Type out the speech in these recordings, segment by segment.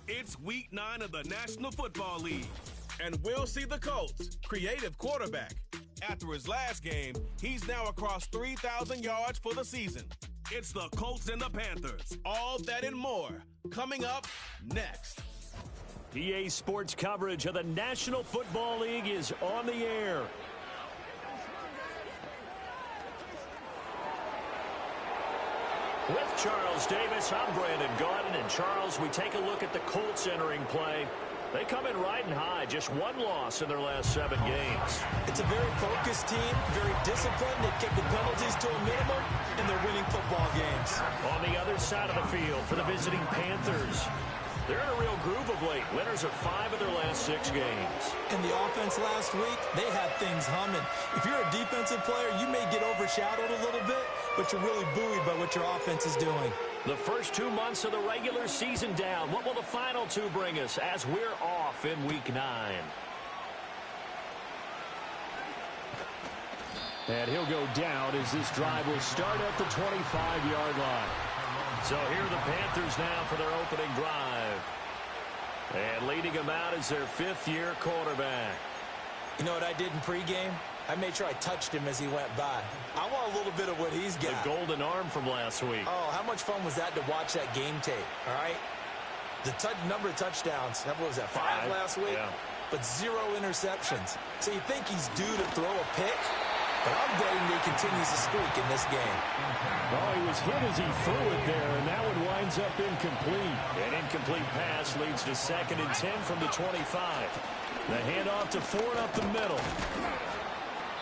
It's Week 9 of the National Football League. And we'll see the Colts' creative quarterback. After his last game, he's now across 3,000 yards for the season. It's the Colts and the Panthers. All that and more coming up next. EA Sports coverage of the National Football League is on the air. With Charles Davis, I'm Brandon Gaudin. And Charles, we take a look at the Colts entering play. They come in riding high, just one loss in their last 7 games. It's a very focused team, very disciplined. They kick the penalties to a minimum, and they're winning football games. On the other side of the field for the visiting Panthers, they're in a real groove of late. Winners of 5 of their last 6 games. And the offense last week, they had things humming. If you're a defensive player, you may get overshadowed a little bit, but you're really buoyed by what your offense is doing. The first 2 months of the regular season down. What will the final 2 bring us as we're off in Week 9? And he'll go down as this drive will start at the 25-yard line. So here are the Panthers now for their opening drive. And leading them out is their 5th-year quarterback. You know what I did in pregame? I made sure I touched him as he went by. I want a little bit of what he's got. The golden arm from last week. Oh, how much fun was that to watch that game tape, all right? The number of touchdowns, what was that, 5 last week? Yeah. But 0 interceptions. So you think he's due to throw a pick? But I'm betting he continues the streak in this game. Oh, he was hit as he threw it there, and that one winds up incomplete. An incomplete pass leads to 2nd and 10 from the 25. The handoff to Ford up the middle.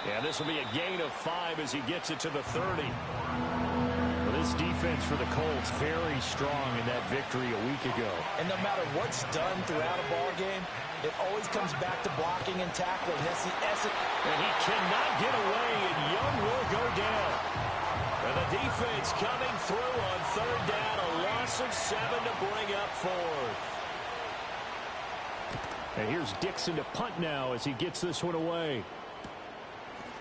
Yeah, this will be a gain of 5 as he gets it to the 30. Well, this defense for the Colts very strong in that victory a week ago. And no matter what's done throughout a ball game, it always comes back to blocking and tackling. That's the essence. And he cannot get away, and Young will go down. And the defense coming through on 3rd down, a loss of 7 to bring up 4th. And here's Dixon to punt now as he gets this one away.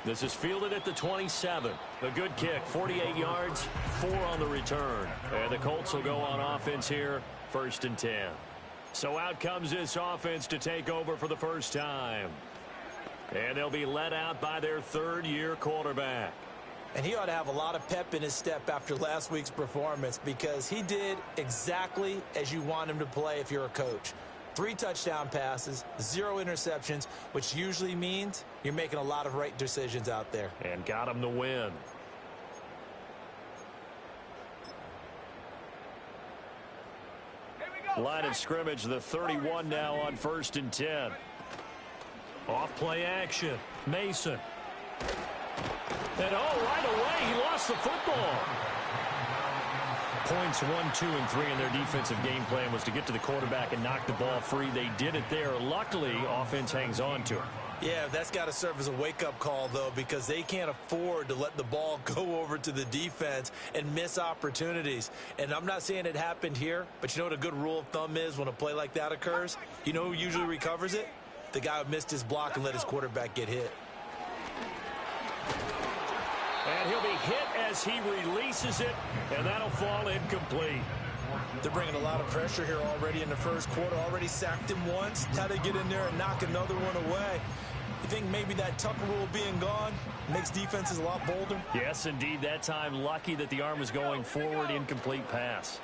This is fielded at the 27. A good kick, 48 yards, 4 on the return. And the Colts will go on offense here, 1st and 10. So out comes this offense to take over for the first time. And they'll be led out by their 3rd-year quarterback. And he ought to have a lot of pep in his step after last week's performance because he did exactly as you want him to play if you're a coach. 3 touchdown passes, 0 interceptions, which usually means you're making a lot of right decisions out there. And got him the win. Line of scrimmage, the 31 now on 1st and 10. Off play action. Mason. And right away, he lost the football. Points 1, 2, and 3 in their defensive game plan was to get to the quarterback and knock the ball free. They did it there. Luckily, offense hangs on to him. Yeah, that's got to serve as a wake-up call, though, because they can't afford to let the ball go over to the defense and miss opportunities. And I'm not saying it happened here, but you know what a good rule of thumb is when a play like that occurs? You know who usually recovers it? The guy who missed his block and let his quarterback get hit. And he'll be hit as he releases it, and that'll fall incomplete. They're bringing a lot of pressure here already in the first quarter. Already sacked him once. How to get in there and knock another one away. You think maybe that Tucker rule being gone makes defenses a lot bolder? Yes, indeed. That time, lucky that the arm was going forward. Incomplete pass.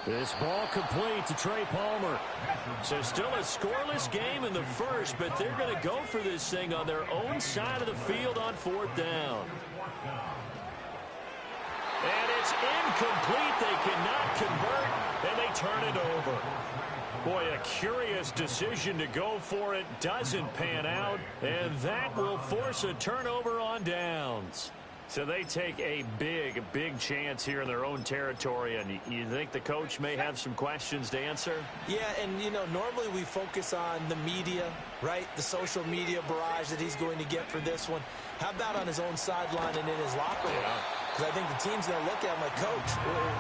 This ball complete to Trey Palmer. So still a scoreless game in the first, but they're going to go for this thing on their own side of the field on 4th down. And it's incomplete. They cannot convert, and they turn it over. Boy, a curious decision to go for it. Doesn't pan out, and that will force a turnover on downs. So they take a big chance here in their own territory, and you think the coach may have some questions to answer? Yeah, and, you know, normally we focus on the media, right? The social media barrage that he's going to get for this one. How about on his own sideline and in his locker room? Because I think the team's going to look at him like, Coach,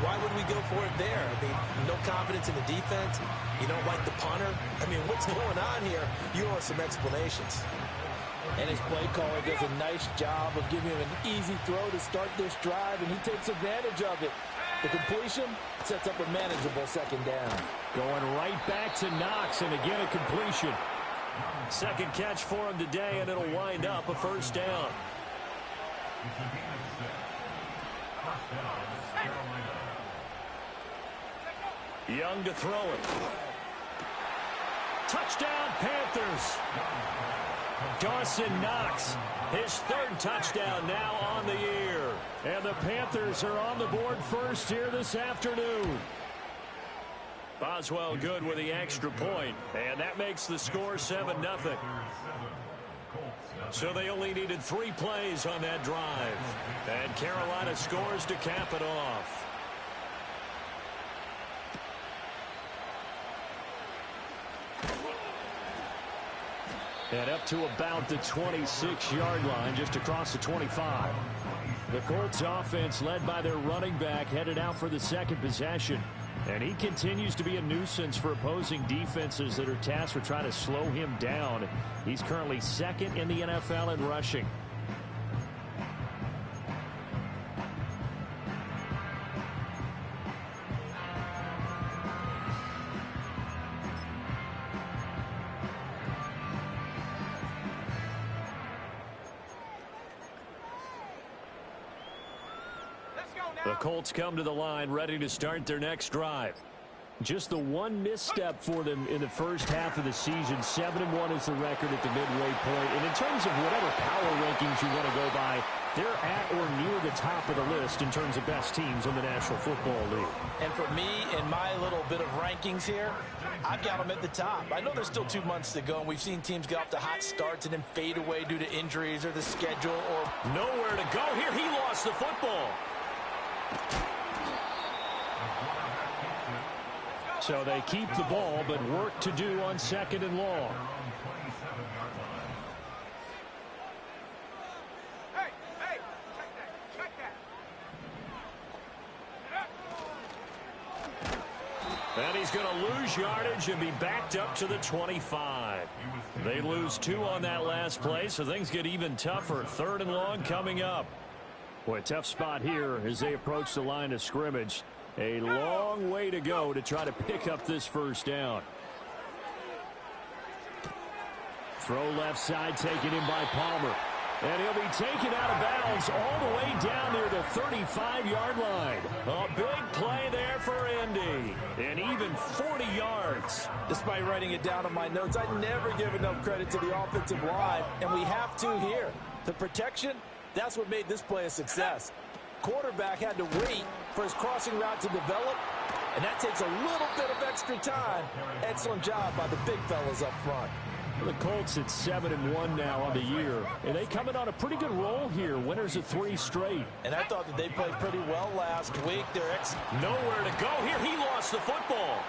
why would we go for it there? I mean, no confidence in the defense. You don't like the punter. I mean, what's going on here? You owe us some explanations. And his play caller does a nice job of giving him an easy throw to start this drive, and he takes advantage of it. The completion sets up a manageable second down. Going right back to Knox, and again a completion. Second catch for him today, and it'll wind up a first down. Young to throw it. Touchdown, Panthers. Dawson Knox, his third touchdown now on the year. And the Panthers are on the board first here this afternoon. Boswell good with the extra point, and that makes the score 7-0. So they only needed 3 plays on that drive. And Carolina scores to cap it off. And up to about the 26-yard line, just across the 25. The Colts offense, led by their running back, headed out for the second possession. And he continues to be a nuisance for opposing defenses that are tasked with trying to slow him down. He's currently second in the NFL in rushing. The Colts come to the line ready to start their next drive. Just the one misstep for them in the first half of the season. 7-1 is the record at the midway point. And in terms of whatever power rankings you want to go by, they're at or near the top of the list in terms of best teams in the National Football League. And for me, in my little bit of rankings here, I've got them at the top. I know there's still 2 months to go, and we've seen teams get off to hot starts and then fade away due to injuries or the schedule or nowhere to go here. He lost the football. So they keep the ball, but work to do on 2nd and long. And he's going to lose yardage and be backed up to the 25. They lose 2 on that last play, so things get even tougher. 3rd and long coming up. Boy, a tough spot here as they approach the line of scrimmage. A long way to go to try to pick up this first down. Throw left side taken in by Palmer. And he'll be taken out of bounds all the way down near the 35-yard line. A big play there for Indy. And even 40 yards. Despite writing it down on my notes, I never give enough credit to the offensive line, and we have to here. The protection, that's what made this play a success. Quarterback had to wait for his crossing route to develop, and that takes a little bit of extra time. Excellent job by the big fellas up front. The Colts at 7-1 now on the year, and they come in on a pretty good roll here. Winners of 3 straight. And I thought that they played pretty well last week. Nowhere to go here. He lost the football.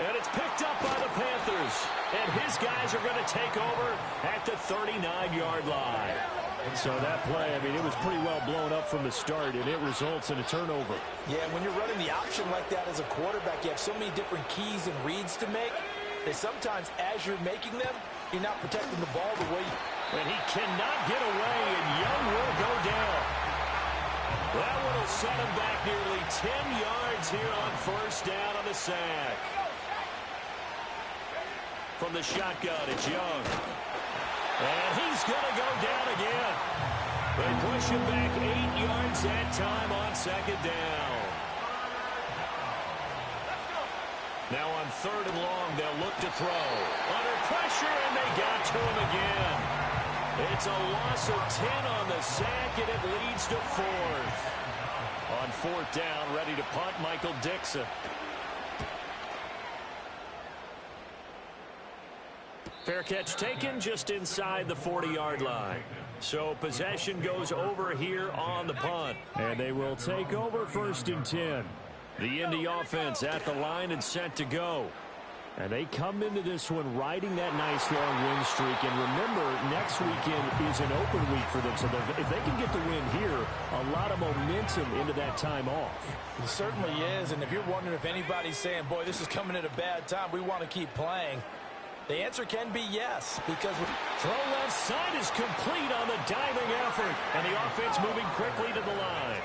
And it's picked up by the Panthers. And his guys are going to take over at the 39-yard line. So that play, I mean, it was pretty well blown up from the start, and it results in a turnover. Yeah, when you're running the option like that as a quarterback, you have so many different keys and reads to make that sometimes as you're making them, you're not protecting the ball the way you... And he cannot get away, and Young will go down. That one will set him back nearly 10 yards here on first down on the sack. From the shotgun, it's Young. And he's going to go down again. They push him back 8 yards that time on 2nd down. Now on 3rd and long, they'll look to throw. Under pressure, and they got to him again. It's a loss of 10 on the sack, and it leads to 4th. On 4th down, ready to punt, Michael Dixon. Fair catch taken just inside the 40-yard line. So possession goes over here on the punt. And they will take over 1st and 10. The Indy offense at the line and set to go. And they come into this one riding that nice long win streak. And remember, next weekend is an open week for them. So if they can get the win here, a lot of momentum into that time off. It certainly is. And if you're wondering if anybody's saying, boy, this is coming at a bad time, we want to keep playing, the answer can be yes, because throw left side is complete on the diving effort, and the offense moving quickly to the line.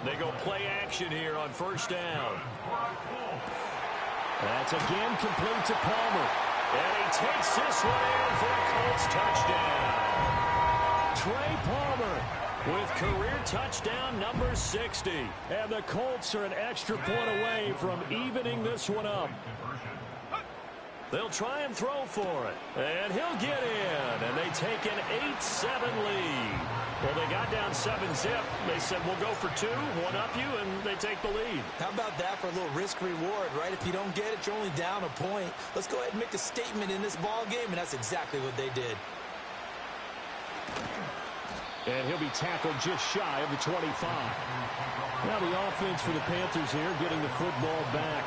They go play action here on first down. That's again complete to Palmer. And he takes this one in for a Colts touchdown. Trey Palmer with career touchdown number 60. And the Colts are an extra point away from evening this one up. They'll try and throw for it. And he'll get in. And they take an 8-7 lead. Well, they got down 7-zip. They said, we'll go for 2, one up you, and they take the lead. How about that for a little risk-reward, right? If you don't get it, you're only down a point. Let's go ahead and make a statement in this ball game, and that's exactly what they did. And he'll be tackled just shy of the 25. Now the offense for the Panthers here getting the football back.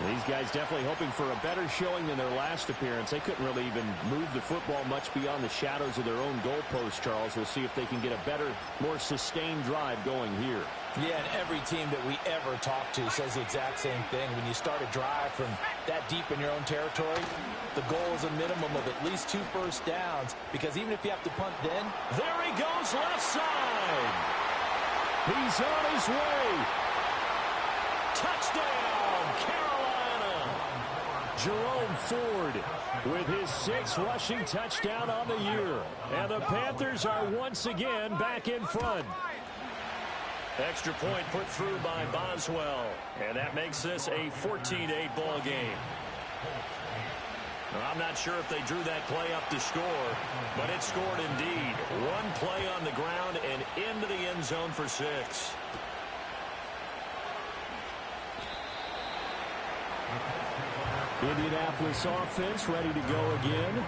These guys definitely hoping for a better showing than their last appearance. They couldn't really even move the football much beyond the shadows of their own goalpost, Charles. We'll see if they can get a better, more sustained drive going here. Yeah, and every team that we ever talk to says the exact same thing. When you start a drive from that deep in your own territory, the goal is a minimum of at least 2 first downs, because even if you have to punt then, there he goes left side. He's on his way. Touchdown, Carolina. Jerome Ford with his 6th rushing touchdown on the year. And the Panthers are once again back in front. Extra point put through by Boswell. And that makes this a 14-8 ball game. Now, I'm not sure if they drew that play up to score, but it scored indeed. One play on the ground and into the end zone for 6. Indianapolis offense ready to go again.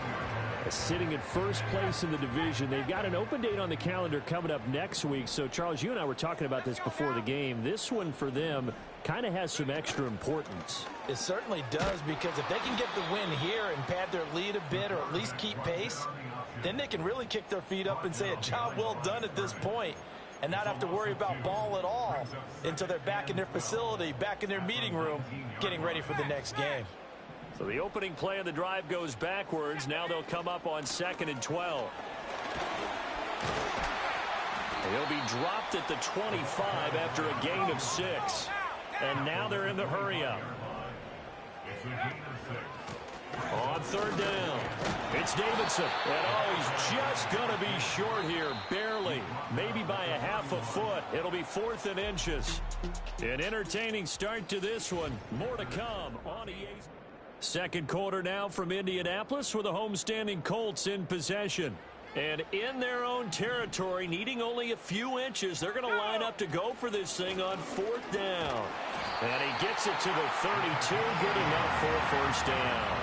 Sitting at first place in the division. They've got an open date on the calendar coming up next week. So, Charles, you and I were talking about this before the game. This one for them kind of has some extra importance. It certainly does, because if they can get the win here and pad their lead a bit, or at least keep pace, then they can really kick their feet up and say a job well done at this point, and not have to worry about ball at all until they're back in their facility, back in their meeting room, getting ready for the next game. So the opening play of the drive goes backwards. Now they'll come up on 2nd and 12. He'll be dropped at the 25 after a gain of 6. And now they're in the hurry-up. On 3rd down, it's Davidson. And he's just going to be short here, barely. Maybe by a half a foot. It'll be 4th and inches. An entertaining start to this one. More to come on EA. Second quarter now from Indianapolis with the homestanding Colts in possession. And in their own territory, needing only a few inches, they're going to line up to go for this thing on 4th down. And he gets it to the 32, good enough for a first down.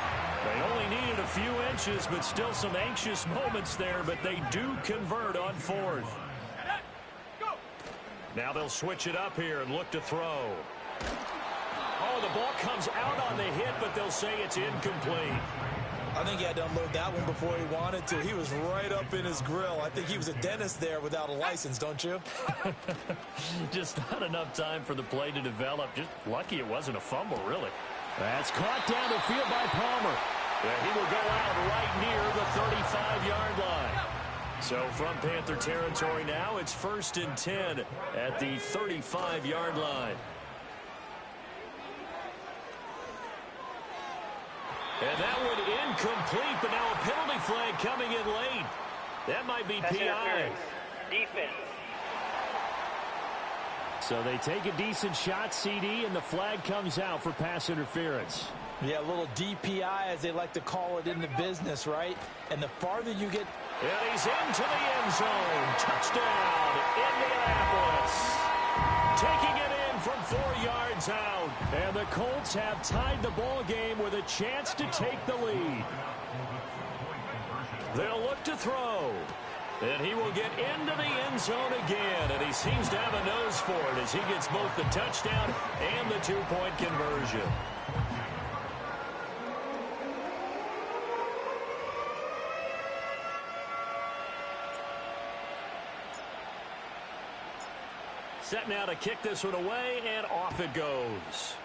They only needed a few inches, but still some anxious moments there, but they do convert on 4th. Now they'll switch it up here and look to throw. Oh, the ball comes out on the hit, but they'll say it's incomplete. I think he had to unload that one before he wanted to. He was right up in his grill. I think he was a dentist there without a license, don't you? Just not enough time for the play to develop. Just lucky it wasn't a fumble, really. That's caught down the field by Palmer. Yeah, he will go out right near the 35-yard line. So from Panther territory now, it's 1st and 10 at the 35-yard line. And that one incomplete, but now a penalty flag coming in late. That might be PI. Defense. So they take a decent shot, CD, and the flag comes out for pass interference. Yeah, a little DPI, as they like to call it in the business, right? And the farther you get... And he's into the end zone. Touchdown, Indianapolis. Taking it in from 4 yards out. And the Colts have tied the ball game with a chance to take the lead. They'll look to throw. And he will get into the end zone again. And he seems to have a nose for it as he gets both the touchdown and the 2-point conversion. Set now to kick this one away, and off it goes.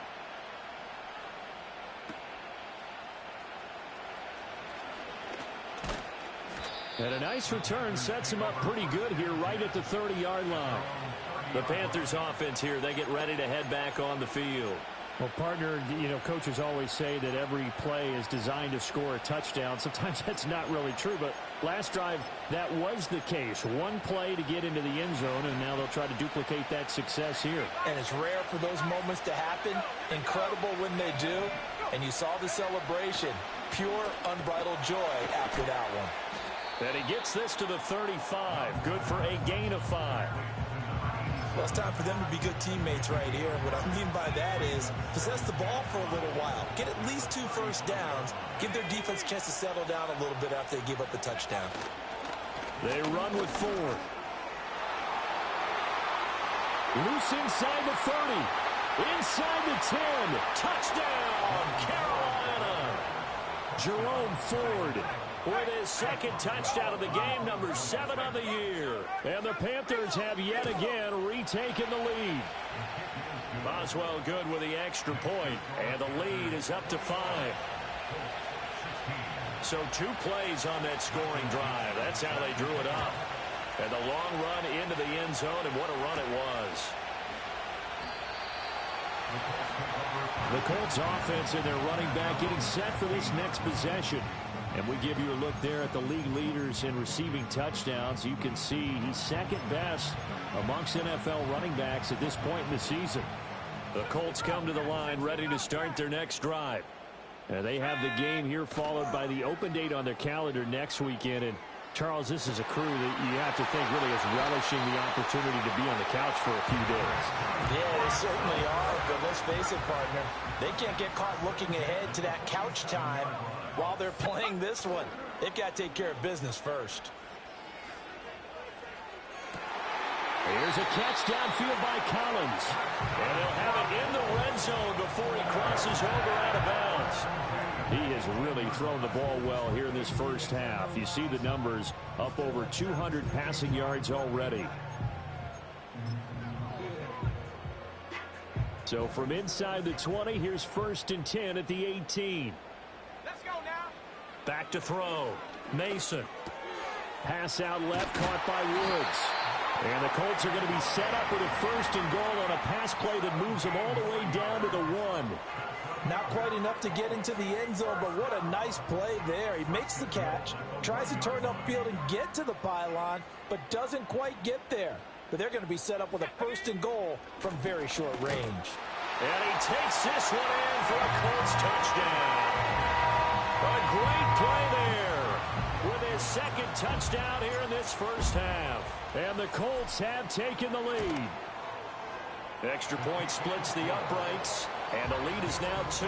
And a nice return sets him up pretty good here right at the 30-yard line. The Panthers offense here, they get ready to head back on the field. Well, partner, coaches always say that every play is designed to score a touchdown. Sometimes that's not really true, but last drive, that was the case. One play to get into the end zone, and now they'll try to duplicate that success here. And it's rare for those moments to happen. Incredible when they do. And you saw the celebration. Pure, unbridled joy after that one. And he gets this to the 35. Good for a gain of 5. Well, it's time for them to be good teammates right here. And what I mean by that is possess the ball for a little while. Get at least 2 first downs. Give their defense a chance to settle down a little bit after they give up the touchdown. They run with 4. Loose inside the 30. Inside the 10. Touchdown, Carolina. Jerome Ford with his second touchdown of the game, number 7 on the year. And the Panthers have yet again retaken the lead. Boswell good with the extra point, and the lead is up to 5. So 2 plays on that scoring drive. That's how they drew it up. And the long run into the end zone, and what a run it was. The Colts offense and their running back getting set for this next possession. And we give you a look there at the league leaders in receiving touchdowns. You can see he's second best amongst NFL running backs at this point in the season. The Colts come to the line ready to start their next drive. They have the game here followed by the open date on their calendar next weekend. And Charles, this is a crew that you have to think really is relishing the opportunity to be on the couch for a few days. Yeah, they certainly are, but let's face it, partner. They can't get caught looking ahead to that couch time while they're playing this one. They've got to take care of business first. Here's a catch downfield by Collins. And they'll have it in the red zone before he crosses over out of bounds. He has really thrown the ball well here in this first half. You see the numbers up over 200 passing yards already. So from inside the 20, here's 1st and 10 at the 18. Let's go now. Back to throw. Mason. Pass out left, caught by Woods. And the Colts are going to be set up with a 1st and goal on a pass play that moves them all the way down to the 1. Not quite enough to get into the end zone, but what a nice play there. He makes the catch, tries to turn upfield and get to the pylon, but doesn't quite get there. But they're going to be set up with a 1st and goal from very short range. And he takes this one in for a Colts touchdown. A great play there with his 2nd touchdown here in this first half. And the Colts have taken the lead. Extra point splits the uprights, and the lead is now 2.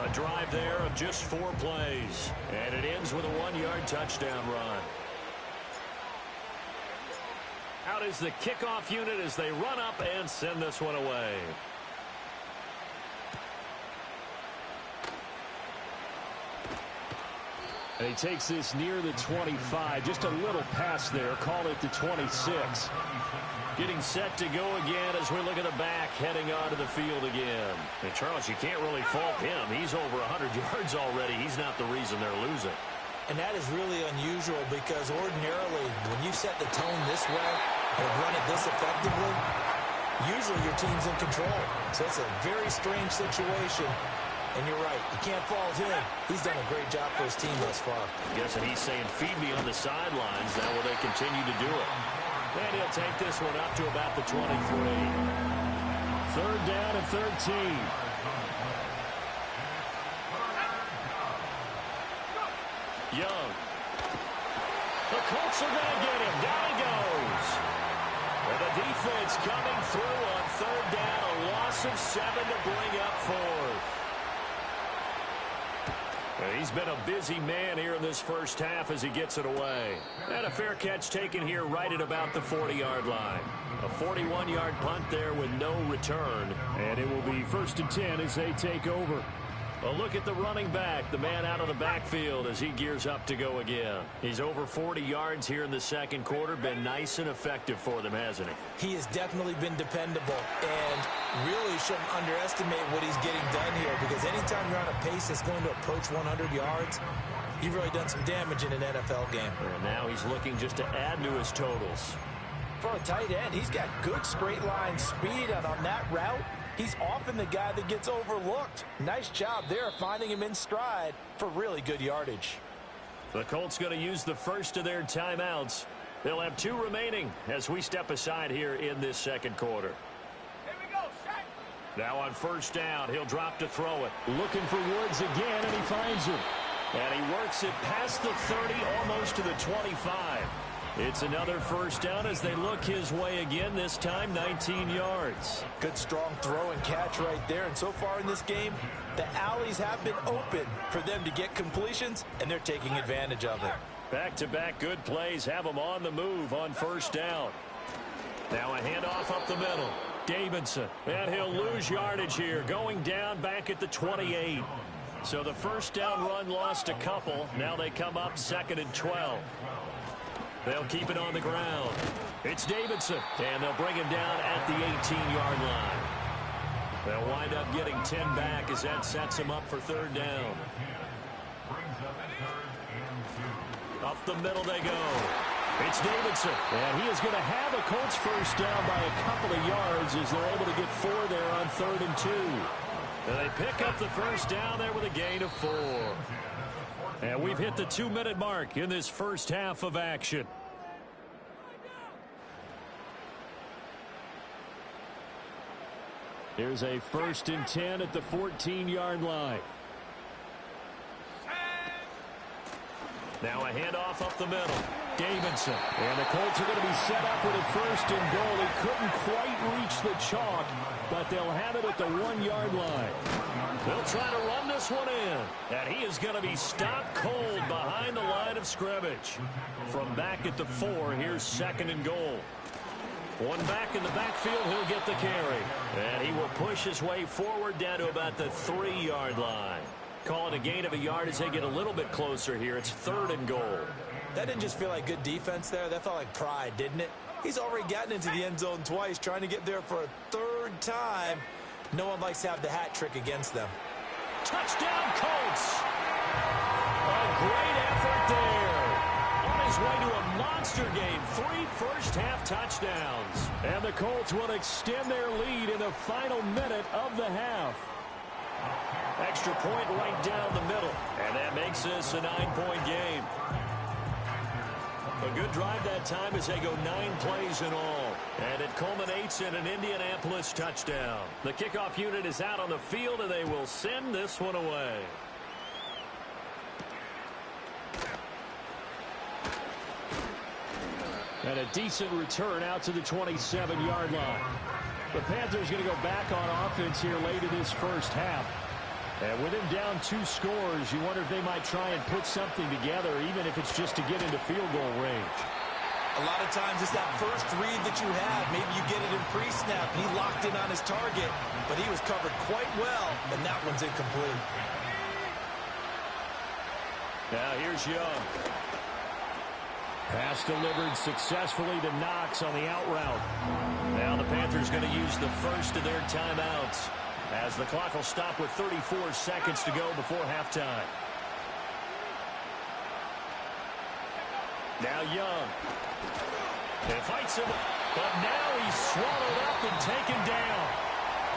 A drive there of just 4 plays, and it ends with a 1-yard touchdown run. Out is the kickoff unit as they run up and send this one away. And he takes this near the 25. Just a little pass there. Call it the 26. Getting set to go again as we look at the back heading onto the field again. And Charles, you can't really fault him. He's over 100 yards already. He's not the reason they're losing. And that is really unusual because ordinarily when you set the tone this way and run it this effectively, usually your team's in control. So it's a very strange situation. And you're right. You can't fault him. He's done a great job for his team thus far. Guessing he's saying, feed me on the sidelines. That way they continue to do it. And he'll take this one up to about the 23. 3rd down and 13. Young. The Colts are going to get him. Down he goes. And the defense coming through on 3rd down. A loss of 7 to bring up 4th. He's been a busy man here in this first half as he gets it away. And a fair catch taken here right at about the 40-yard line. A 41-yard punt there with no return. And it will be 1st and 10 as they take over. A look at the running back, the man out of the backfield as he gears up to go again. He's over 40 yards here in the 2nd quarter. Been nice and effective for them, hasn't he? He has definitely been dependable and really shouldn't underestimate what he's getting done here because anytime you're on a pace that's going to approach 100 yards, you've really done some damage in an NFL game. And now he's looking just to add to his totals. For a tight end, he's got good straight line speed, and on that route, he's often the guy that gets overlooked. Nice job there finding him in stride for really good yardage. The Colts going to use the first of their timeouts. They'll have 2 remaining as we step aside here in this second quarter. Now on first down, he'll drop to throw it. Looking for Woods again, and he finds him. And he works it past the 30, almost to the 25. It's another first down as they look his way again, this time 19 yards. Good strong throw and catch right there. And so far in this game, the alleys have been open for them to get completions, and they're taking advantage of it. Back-to-back good plays have them on the move on first down. Now a handoff up the middle. Davidson, and he'll lose yardage here, going down back at the 28. So the first down run lost a couple. Now they come up 2nd and 12. They'll keep it on the ground. It's Davidson, and they'll bring him down at the 18-yard line. They'll wind up getting 10 back as that sets them up for 3rd down. Up the middle they go. It's Davidson. And he is going to have a Colts first down by a couple of yards as they're able to get 4 there on 3rd and 2. And they pick up the first down there with a gain of 4. And we've hit the 2-minute mark in this first half of action. Here's a 1st and 10 at the 14-yard line. Now a handoff up the middle. Davidson. And the Colts are going to be set up with a 1st and goal. He couldn't quite reach the chalk, but they'll have it at the 1-yard line. They'll try to run this one in. And he is going to be stopped cold behind the line of scrimmage. From back at the 4, here's 2nd and goal. One back in the backfield, he'll get the carry. And he will push his way forward down to about the 3-yard line. Call it a gain of a yard as they get a little bit closer here. It's 3rd and goal. That didn't just feel like good defense there. That felt like pride, didn't it? He's already gotten into the end zone twice, trying to get there for a 3rd time. No one likes to have the hat trick against them. Touchdown, Colts! A great effort there. On his way to a monster game. 3 first-half touchdowns. And the Colts will extend their lead in the final minute of the half. Extra point right down the middle. And that makes this a 9-point game. A good drive that time as they go 9 plays in all. And it culminates in an Indianapolis touchdown. The kickoff unit is out on the field, and they will send this one away. And a decent return out to the 27-yard line. The Panthers going to go back on offense here late in this first half. And with him down 2 scores, you wonder if they might try and put something together, even if it's just to get into field goal range. A lot of times it's that first read that you have. Maybe you get it in pre-snap. He locked in on his target, but he was covered quite well, and that one's incomplete. Now here's Young. Pass delivered successfully to Knox on the out route. Now the Panthers going to use the first of their timeouts, as the clock will stop with 34 seconds to go before halftime. Now Young. He fights him, but now he's swallowed up and taken down.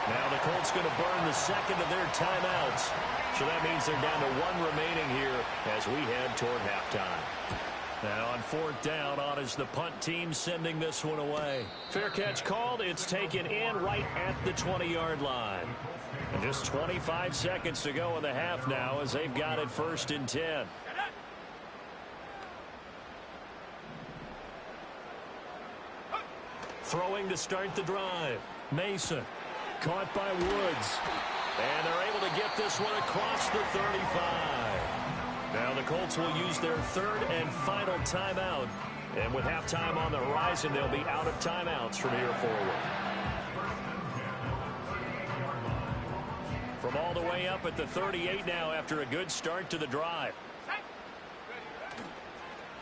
Now the Colts going to burn the second of their timeouts. So that means they're down to 1 remaining here as we head toward halftime. Now on 4th down, on is the punt team sending this one away. Fair catch called. It's taken in right at the 20-yard line. And just 25 seconds to go in the half now as they've got it 1st and 10. Throwing to start the drive. Mason. Caught by Woods. And they're able to get this one across the 35. Now the Colts will use their 3rd and final timeout. And with halftime on the horizon, they'll be out of timeouts from here forward. From all the way up at the 38 now after a good start to the drive.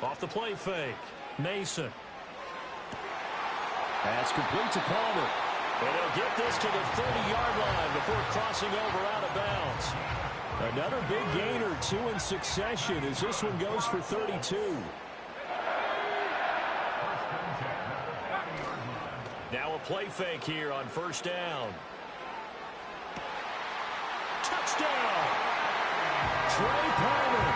Off the play fake. Mason. That's complete to Palmer. And he'll get this to the 30-yard line before crossing over out of bounds. Another big gain or 2 in succession as this one goes for 32. play fake here on first down. Touchdown! Trey Palmer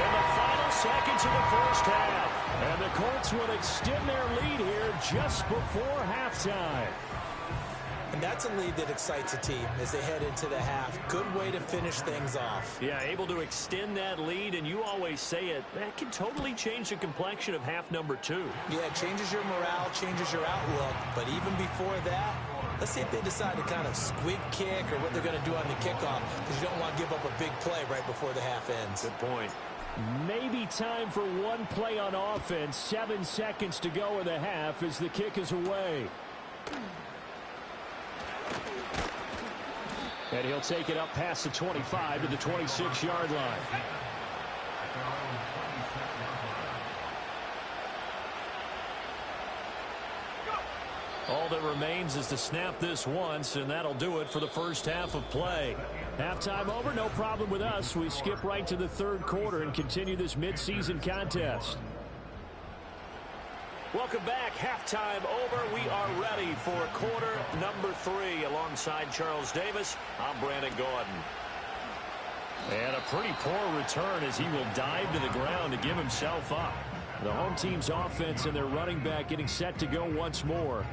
in the final seconds of the first half. And the Colts will extend their lead here just before halftime. And that's a lead that excites a team as they head into the half. Good way to finish things off. Yeah, able to extend that lead, and you always say it, that can totally change the complexion of half number 2. Yeah, it changes your morale, changes your outlook. But even before that, let's see if they decide to kind of squib kick or what they're going to do on the kickoff, because you don't want to give up a big play right before the half ends. Good point. Maybe time for one play on offense. 7 seconds to go in the half as the kick is away. And he'll take it up past the 25 to the 26-yard line. All that remains is to snap this once, and that'll do it for the first half of play. Halftime over, no problem with us. We skip right to the third quarter and continue this midseason contest. Welcome back. Halftime over. We are ready for quarter number 3. Alongside Charles Davis, I'm Brandon Gordon. And a pretty poor return as he will dive to the ground to give himself up. The home team's offense and their running back getting set to go once more.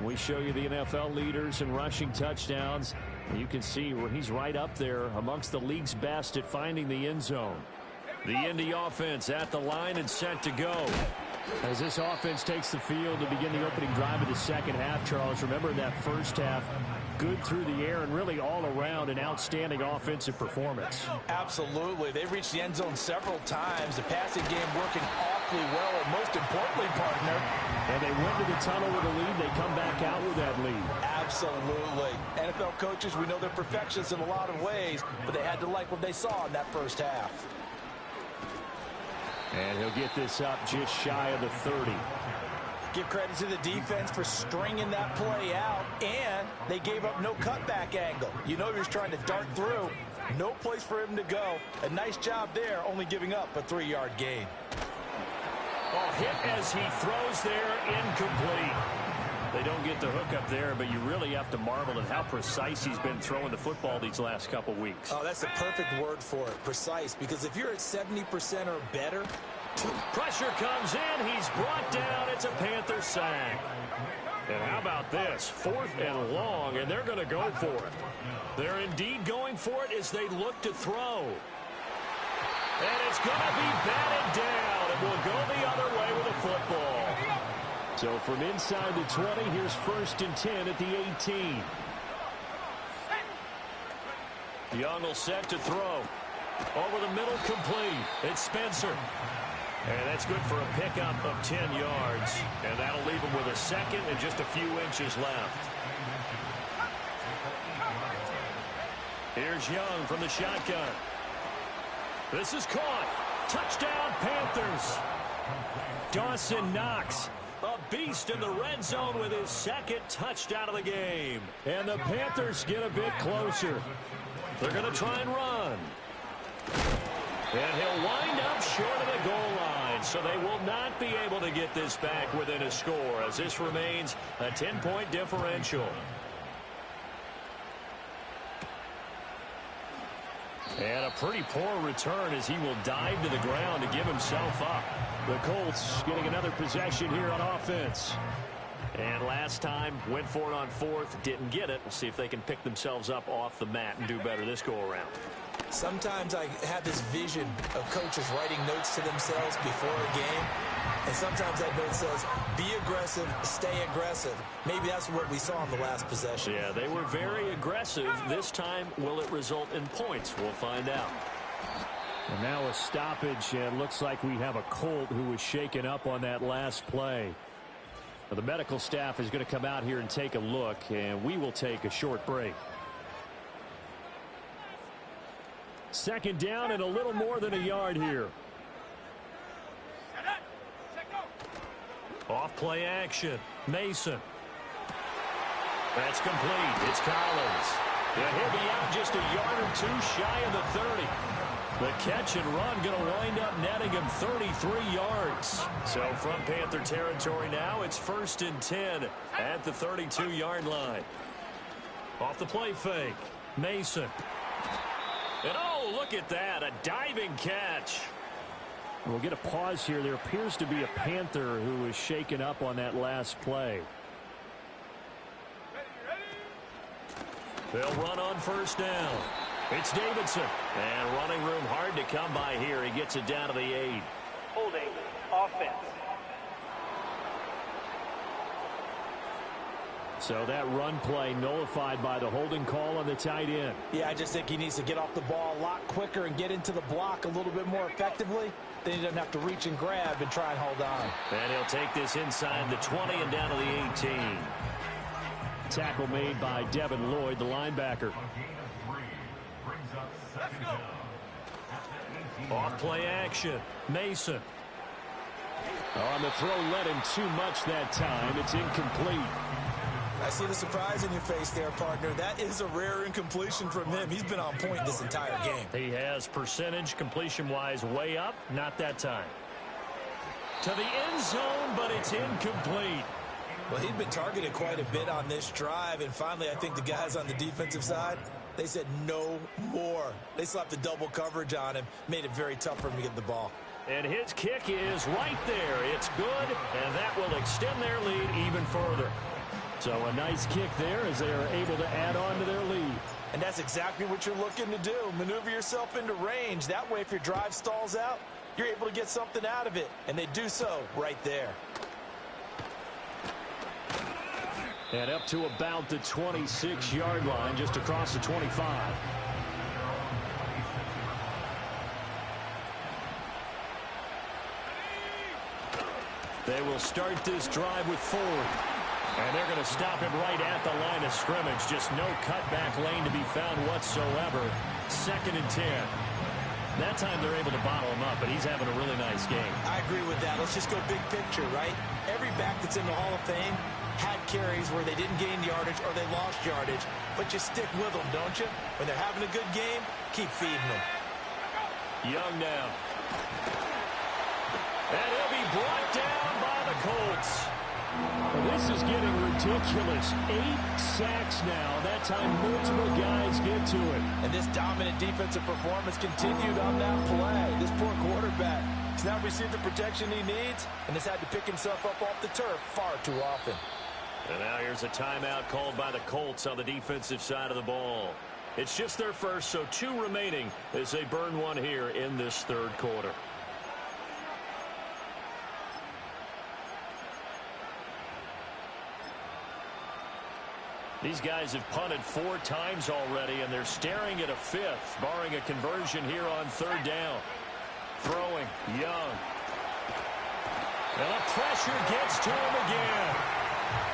We show you the NFL leaders in rushing touchdowns. You can see where he's right up there amongst the league's best at finding the end zone. The Indy offense at the line and set to go. As this offense takes the field to begin the opening drive of the second half, Charles, remember in that first half, good through the air and really all around an outstanding offensive performance. Absolutely. They reached the end zone several times. The passing game working awfully well, and most importantly, partner. And they went to the tunnel with a lead. They come back out with that lead. Absolutely. NFL coaches, we know they're perfectionists in a lot of ways, but they had to like what they saw in that first half. And he'll get this up just shy of the 30. Give credit to the defense for stringing that play out, and they gave up no cutback angle. You know he was trying to dart through. No place for him to go. A nice job there, only giving up a 3-yard gain. Oh, hit as he throws there, incomplete. They don't get the hook up there, but you really have to marvel at how precise he's been throwing the football these last couple weeks. Oh, that's the perfect word for it, precise, because if you're at 70% or better, pressure comes in. He's brought down. It's a Panther sack. And how about this? 4th and long, and they're going to go for it. They're indeed going for it as they look to throw. And it's going to be batted down. It will go the other way with a football. So from inside the 20, here's 1st and 10 at the 18. Young will set to throw. Over the middle, complete. It's Spencer. And that's good for a pickup of 10 yards. And that'll leave him with a second and just a few inches left. Here's Young from the shotgun. This is caught. Touchdown, Panthers. Dawson Knox, a beast in the red zone with his 2nd touchdown of the game. And the Panthers get a bit closer. They're going to try and run. And he'll wind up short of the goal line, so they will not be able to get this back within a score as this remains a 10-point differential. And a pretty poor return as he will dive to the ground to give himself up. The Colts getting another possession here on offense. And last time, went for it on 4th, didn't get it. We'll see if they can pick themselves up off the mat and do better this go-around. sometimes I have this vision of coaches writing notes to themselves before a game. And sometimes that note says, be aggressive, stay aggressive. Maybe that's what we saw in the last possession. Yeah, they were very aggressive. This time, will it result in points? We'll find out. And now a stoppage, and looks like we have a Colt who was shaken up on that last play. Well, the medical staff is going to come out here and take a look, and we will take a short break. Second down and a little more than a yard here. Off play action. Mason. That's complete. It's Collins. Yeah, he'll be out just a yard or two shy of the 30. The catch and run going to wind up netting him 33 yards. So from Panther territory now, it's 1st and 10 at the 32-yard line. Off the play fake, Mason. And oh, look at that, a diving catch. We'll get a pause here. There appears to be a Panther who was shaken up on that last play. They'll run on 1st down. It's Davidson. And running room hard to come by here. He gets it down to the 8. Holding offense. So that run play nullified by the holding call on the tight end. Yeah, I just think he needs to get off the ball a lot quicker and get into the block a little bit more effectively. Then he doesn't have to reach and grab and try and hold on. And he'll take this inside the 20 and down to the 18. Tackle made by Devin Lloyd, the linebacker. Off play action, Mason. On the throw, led him too much that time. It's incomplete. I see the surprise in your face there, partner. That is a rare incompletion from him. He's been on point this entire game. He has percentage completion-wise way up, not that time. To the end zone, but it's incomplete. Well, he'd been targeted quite a bit on this drive, and finally I think the guys on the defensive side, they said no more. They slapped the double coverage on him, made it very tough for him to get the ball. And his kick is right there. It's good, and that will extend their lead even further. So a nice kick there as they are able to add on to their lead. And that's exactly what you're looking to do. Maneuver yourself into range. That way, if your drive stalls out, you're able to get something out of it. And they do so right there. And up to about the 26-yard line, just across the 25. They will start this drive with Ford. And they're going to stop him right at the line of scrimmage. Just no cutback lane to be found whatsoever. 2nd and 10. That time they're able to bottle him up, but he's having a really nice game. I agree with that. Let's just go big picture, right? Every back that's in the Hall of Fame had carries where they didn't gain yardage or they lost yardage. But you stick with them, don't you? When they're having a good game, keep feeding them. Young now. And he'll be brought down by the Colts. Well, this is getting ridiculous. 8 sacks now. That time multiple guys get to it. And this dominant defensive performance continued on that play. This poor quarterback has now received the protection he needs and has had to pick himself up off the turf far too often. And now here's a timeout called by the Colts on the defensive side of the ball. It's just their first, so 2 remaining as they burn one here in this 3rd quarter. These guys have punted 4 times already, and they're staring at a 5th, barring a conversion here on 3rd down. Throwing, Young. And the pressure gets to him again.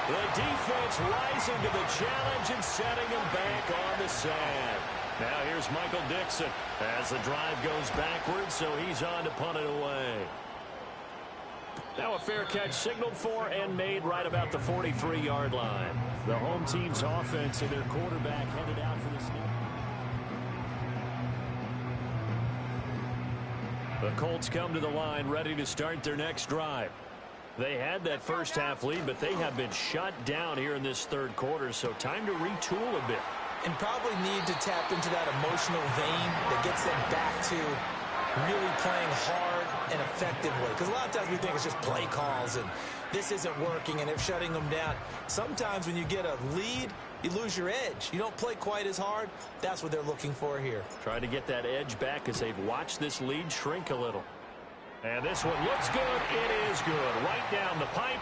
The defense rising to the challenge and setting him back on the sand. Now here's Michael Dixon as the drive goes backwards, so he's on to punt it away. Now a fair catch signaled for and made right about the 43-yard line. The home team's offense and their quarterback headed out for the snap. The Colts come to the line ready to start their next drive. They had that first half lead, but they have been shut down here in this 3rd quarter, so time to retool a bit. And probably need to tap into that emotional vein that gets them back to really playing hard and effectively. Because a lot of times we think it's just play calls and this isn't working and they're shutting them down. Sometimes when you get a lead, you lose your edge. You don't play quite as hard. That's what they're looking for here. Trying to get that edge back as they've watched this lead shrink a little. And this one looks good. It is good. Right down the pipe.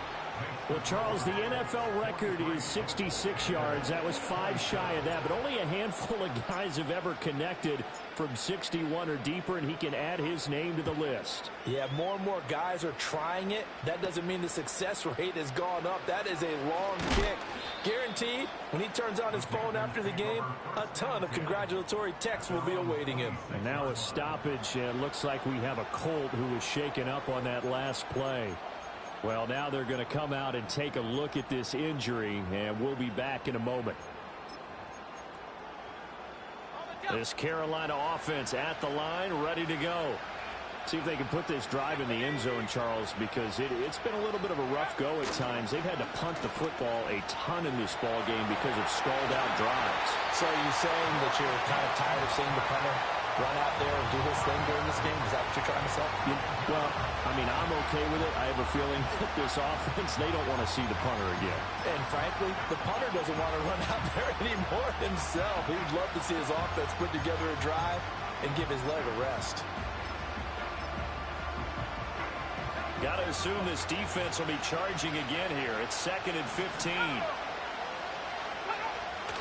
Well, Charles, the NFL record is 66 yards. That was 5 shy of that, but only a handful of guys have ever connected from 61 or deeper, and he can add his name to the list. Yeah, more and more guys are trying it. That doesn't mean the success rate has gone up. That is a long kick. Guaranteed, when he turns on his phone after the game, a ton of congratulatory texts will be awaiting him. And now a stoppage, and it looks like we have a Colt who was shaken up on that last play. Well, now they're going to come out and take a look at this injury, and we'll be back in a moment. This Carolina offense at the line, ready to go. See if they can put this drive in the end zone, Charles, because it's been a little bit of a rough go at times. They've had to punt the football a ton in this ball game because of stalled-out drives. So are you saying that you're kind of tired of seeing the punter run out there and do his thing during this game? Is that what you're trying to say? Well, I mean, I'm okay with it. I have a feeling that this offense, they don't want to see the punter again. And frankly, the punter doesn't want to run out there anymore himself. He'd love to see his offense put together a drive and give his leg a rest. Got to assume this defense will be charging again here. It's 2nd and 15.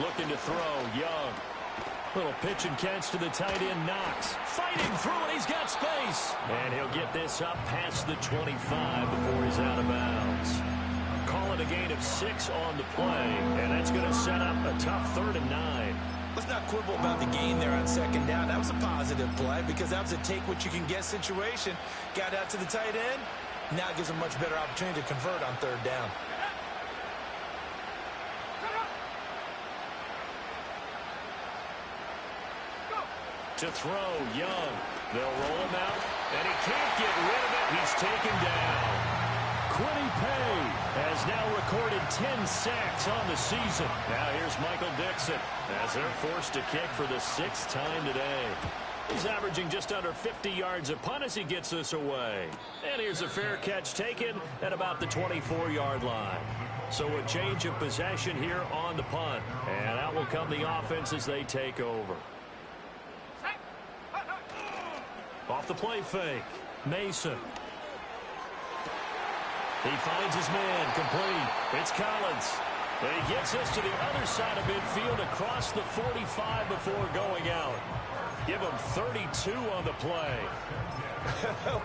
Looking to throw, Young. Little pitch and catch to the tight end, Knox. Fighting through, and he's got space. And he'll get this up past the 25 before he's out of bounds. Call it a gain of 6 on the play, and that's going to set up a tough 3rd and 9. Let's not quibble about the gain there on 2nd down. That was a positive play because that was a take-what-you-can-get situation. Got out to the tight end. Now it gives a much better opportunity to convert on 3rd down. To throw, Young. They'll roll him out, and he can't get rid of it. He's taken down. Quiddy Pay has now recorded 10 sacks on the season. Now here's Michael Dixon as they're forced to kick for the 6th time today. He's averaging just under 50 yards a punt as he gets this away. And here's a fair catch taken at about the 24-yard line. So a change of possession here on the punt. And out will come the offense as they take over. Off the play fake. Mason. He finds his man complete. It's Collins. And he gets this to the other side of midfield across the 45 before going out. Give him 32 on the play.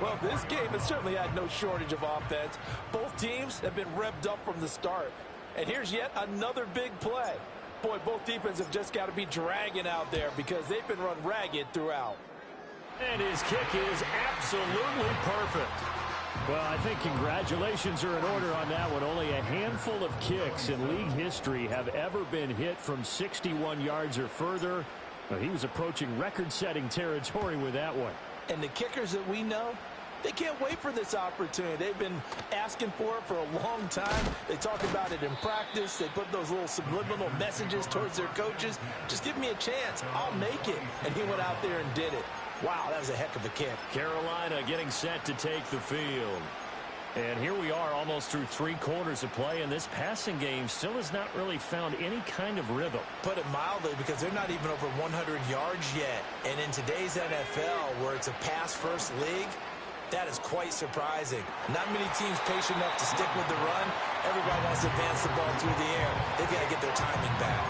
Well, this game has certainly had no shortage of offense. Both teams have been revved up from the start. And here's yet another big play. Boy, both defenses have just got to be dragging out there because they've been run ragged throughout. And his kick is absolutely perfect. Well, I think congratulations are in order on that one. Only a handful of kicks in league history have ever been hit from 61 yards or further. He was approaching record-setting territory with that one. And the kickers that we know, they can't wait for this opportunity. They've been asking for it for a long time. They talk about it in practice. They put those little subliminal messages towards their coaches. Just give me a chance. I'll make it. And he went out there and did it. Wow, that was a heck of a kick. Carolina getting set to take the field. And here we are almost through 3 quarters of play, and this passing game still has not really found any kind of rhythm. Put it mildly, because they're not even over 100 yards yet. And in today's NFL, where it's a pass-first league, that is quite surprising. Not many teams patient enough to stick with the run. Everybody wants to advance the ball through the air. They've got to get their timing back.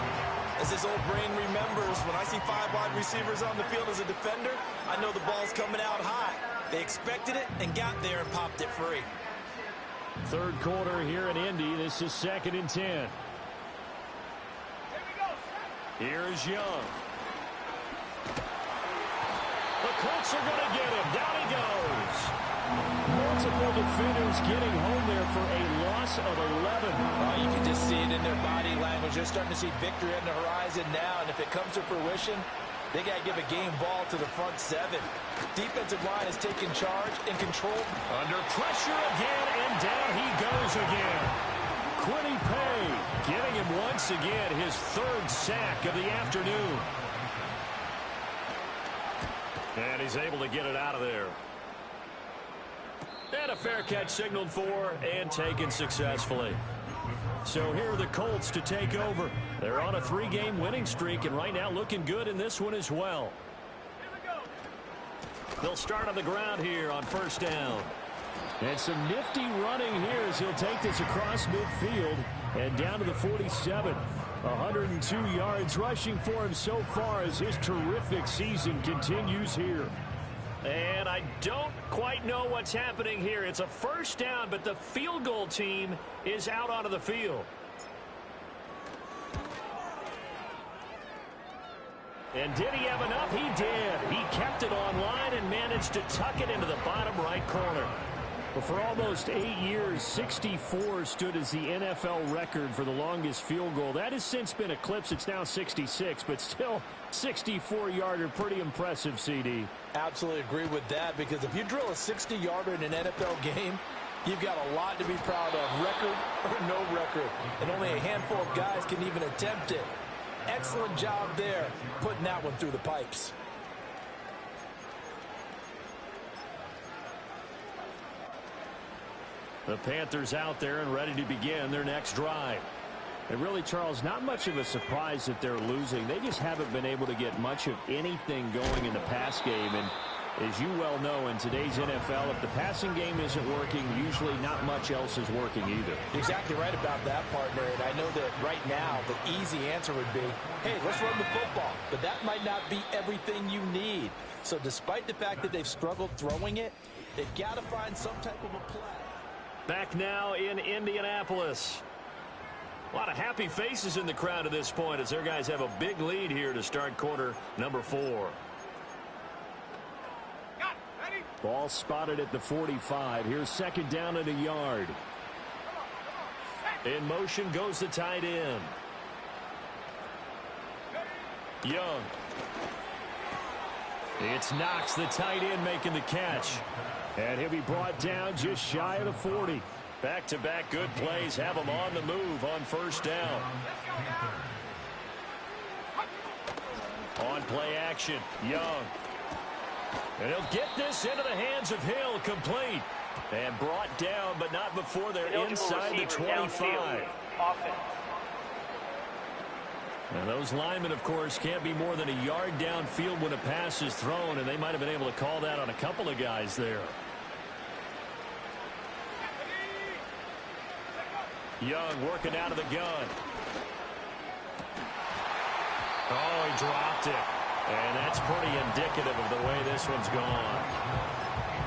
As this old brain remembers, when I see 5 wide receivers on the field as a defender, I know the ball's coming out high. They expected it and got there and popped it free. 3rd quarter here in Indy. This is 2nd and 10. Here's Young. The Colts are going to get him. Down he goes. Multiple defenders getting home there for a loss of 11. Oh, you can just see it in their body language. They're starting to see victory on the horizon now, and if it comes to fruition, they got to give a game ball to the front 7. Defensive line is taking charge and control. Under pressure again, and down he goes again. Quiddy Pay getting him once again his 3rd sack of the afternoon. And he's able to get it out of there. And a fair catch signaled for and taken successfully. So here are the Colts to take over. They're on a 3-game winning streak, and right now looking good in this one as well. They'll start on the ground here on 1st down. And some nifty running here as he'll take this across midfield and down to the 47. 102 yards rushing for him so far as his terrific season continues here. And I don't quite know what's happening here. It's a 1st down, but the field goal team is out onto the field. And did he have enough? He did. He kept it on line and managed to tuck it into the bottom right corner. Well, for almost 8 years, 64 stood as the NFL record for the longest field goal. That has since been eclipsed. It's now 66, but still 64-yarder. Pretty impressive, CD. Absolutely agree with that, because if you drill a 60-yarder in an NFL game, you've got a lot to be proud of, record or no record. And only a handful of guys can even attempt it. Excellent job there, putting that one through the pipes. The Panthers out there and ready to begin their next drive. And really, Charles, not much of a surprise that they're losing. They just haven't been able to get much of anything going in the pass game. And as you well know, in today's NFL, if the passing game isn't working, usually not much else is working either. You're exactly right about that, partner. And I know that right now the easy answer would be, hey, let's run the football. But that might not be everything you need. So despite the fact that they've struggled throwing it, they've got to find some type of a play. Back now in Indianapolis. A lot of happy faces in the crowd at this point as their guys have a big lead here to start quarter number 4. Ball spotted at the 45. Here's second down and a yard. In motion goes the tight end. Young. It's Knox, the tight end, making the catch. And he'll be brought down just shy of the 40. Back-to-back good plays have him on the move on first down. On play action, Young. And he'll get this into the hands of Hill, complete. And brought down, but not before they're inside the 25. And those linemen, of course, can't be more than a yard downfield when a pass is thrown, and they might have been able to call that on a couple of guys there. Young working out of the gun. Oh, he dropped it. And that's pretty indicative of the way this one's gone.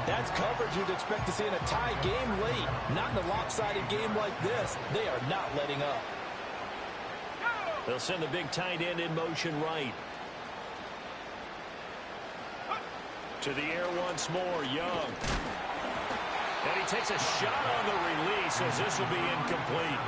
That's coverage you'd expect to see in a tie game late. Not in a lopsided game like this. They are not letting up. They'll send the big tight end in motion right. To the air once more, Young. And he takes a shot on the release as this will be incomplete.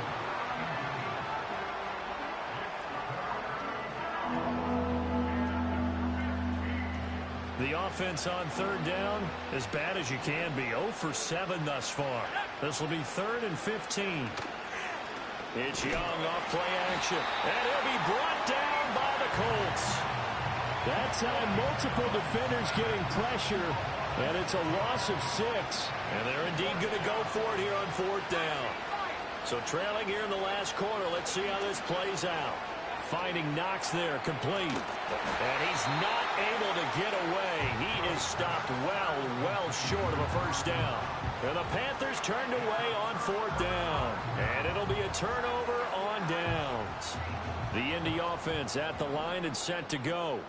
The offense on third down, as bad as you can be. 0 for 7 thus far. This will be 3rd and 15. It's Young off play action. And he'll be brought down by the Colts. That time, multiple defenders getting pressure. And it's a loss of 6. And they're indeed going to go for it here on 4th down. So trailing here in the last quarter. Let's see how this plays out. Finding Knox there, complete. And he's not able to get away. He is stopped well short of a first down. And the Panthers turned away on 4th down. And it'll be a turnover on downs. The Indy offense at the line and set to go.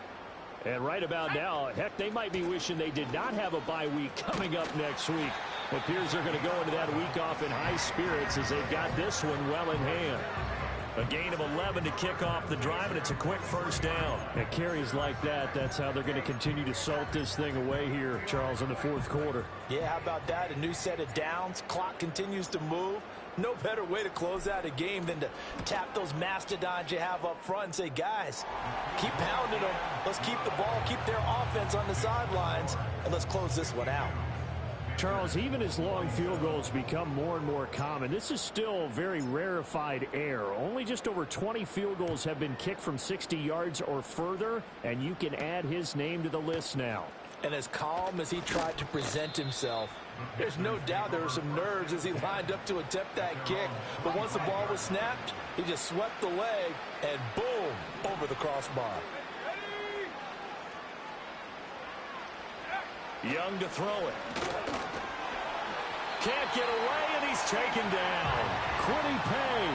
And right about now, heck, they might be wishing they did not have a bye week coming up next week. It appears they're going to go into that week off in high spirits as they've got this one well in hand. A gain of 11 to kick off the drive, and it's a quick first down. And carries like that, that's how they're going to continue to salt this thing away here, Charles, in the 4th quarter. Yeah, how about that? A new set of downs. Clock continues to move. No better way to close out a game than to tap those mastodons you have up front and say, guys, keep pounding them. Let's keep the ball, keep their offense on the sidelines, and let's close this one out. Charles, even as long field goals become more and more common, this is still very rarefied air. Only just over 20 field goals have been kicked from 60 yards or further, and you can add his name to the list now. And as calm as he tried to present himself, there's no doubt there were some nerves as he lined up to attempt that kick. But once the ball was snapped, he just swept the leg and boom, over the crossbar. Young to throw it. Can't get away, and he's taken down. Quiddy Pay.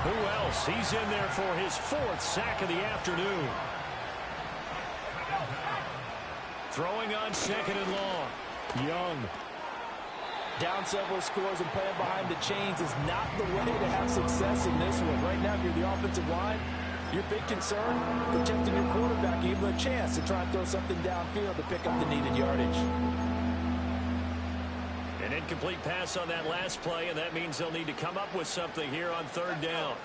Who else? He's in there for his 4th sack of the afternoon. Throwing on 2nd and long. Young. Down several scores and playing behind the chains is not the way to have success in this one. Right now, if you're the offensive line, your big concern, protecting your quarterback, give him a chance to try and throw something downfield to pick up the needed yardage. And Incomplete pass on that last play, and that means they'll need to come up with something here on third down.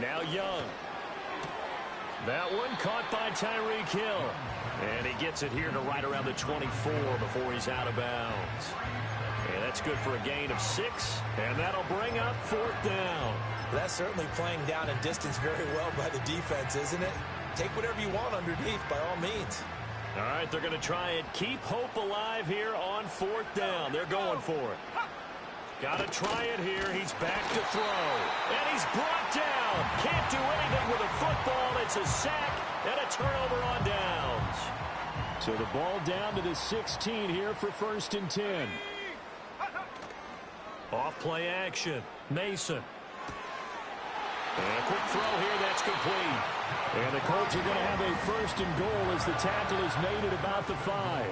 Now Young. That one caught by Tyreek Hill. And he gets it here to right around the 24 before he's out of bounds. And that's good for a gain of 6. And that'll bring up fourth down. That's certainly playing down and distance very well by the defense, isn't it? Take whatever you want underneath by all means. All right, they're going to try and keep hope alive here on fourth down. They're going for it. Got to try it here. He's back to throw. And he's brought down. Can't do anything with a football. It's a sack and a turnover on downs. So the ball down to the 16 here for 1st and 10. Off play action. Mason. And a quick throw here. That's complete. And the Colts are going to have a 1st and goal as the tackle is made at about the 5.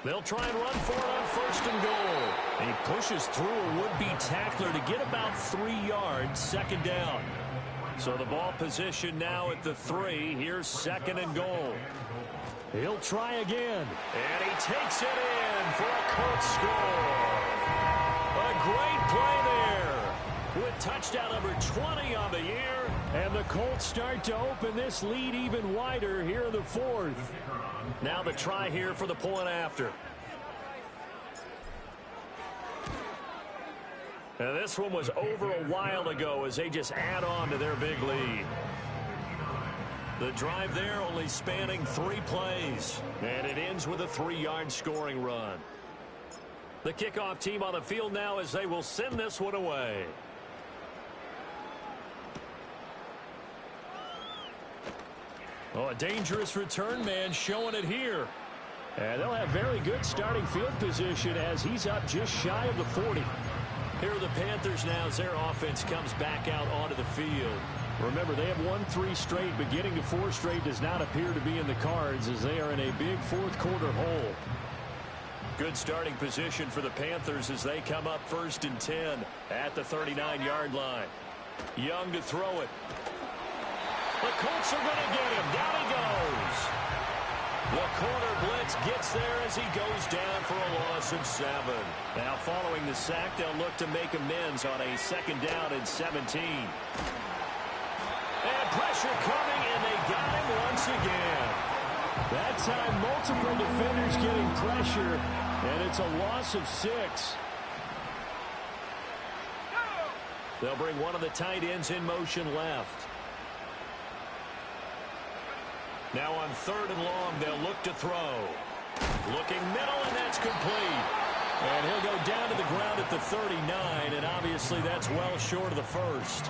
They'll try and run for it on 1st and goal. And he pushes through a would-be tackler to get about 3 yards, 2nd down. So the ball position now at the 3. Here's 2nd and goal. He'll try again. And he takes it in for a Colts score. A great play there with touchdown number 20 on the year. And the Colts start to open this lead even wider here in the 4th. Now the try here for the point after. And this one was over a while ago as they just add on to their big lead. The drive there only spanning 3 plays. And it ends with a 3-yard scoring run. The kickoff team on the field now as they will send this one away. Oh, a dangerous return man showing it here. And they'll have very good starting field position as he's up just shy of the 40. Here are the Panthers now as their offense comes back out onto the field. Remember, they have won 3 straight, but getting to 4 straight does not appear to be in the cards as they are in a big 4th quarter hole. Good starting position for the Panthers as they come up 1st and 10 at the 39-yard line. Young to throw it. The Colts are going to get him. Down he goes. The corner blitz gets there as he goes down for a loss of 7. Now following the sack, they'll look to make amends on a 2nd down and 17. And pressure coming, and they got him once again. That time, multiple defenders getting pressure, and it's a loss of 6. They'll bring one of the tight ends in motion left. Now on 3rd and long, they'll look to throw. Looking middle, and that's complete. And he'll go down to the ground at the 39, and obviously that's well short of the 1st.